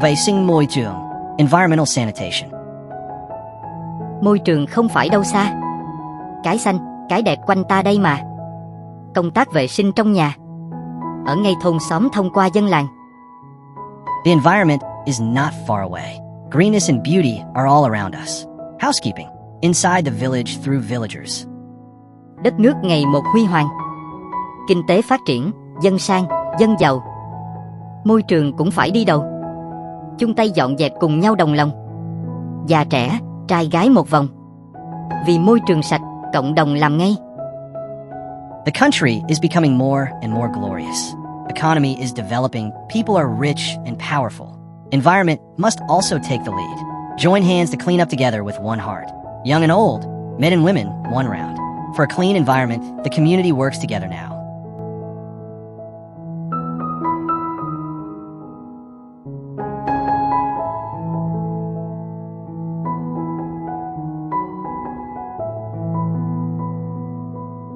Vệ sinh môi trường, environmental sanitation. Môi trường không phải đâu xa. Cái xanh, cái đẹp quanh ta đây mà. Công tác vệ sinh trong nhà. Ở ngay thôn xóm thông qua dân làng. The environment is not far away. Greenness and beauty are all around us. Housekeeping, inside the village through villagers. Đất nước ngày một huy hoàng. Kinh tế phát triển, dân sang, dân giàu. Môi trường cũng phải đi đầu. Chung tay dọn dẹp cùng nhau đồng lòng. Già trẻ, trai gái một vòng. Vì môi trường sạch, cộng đồng làm ngay. The country is becoming more and more glorious. Economy is developing, people are rich and powerful. Environment must also take the lead. Join hands to clean up together with one heart. Young and old, men and women, one round. For a clean environment, the community works together now.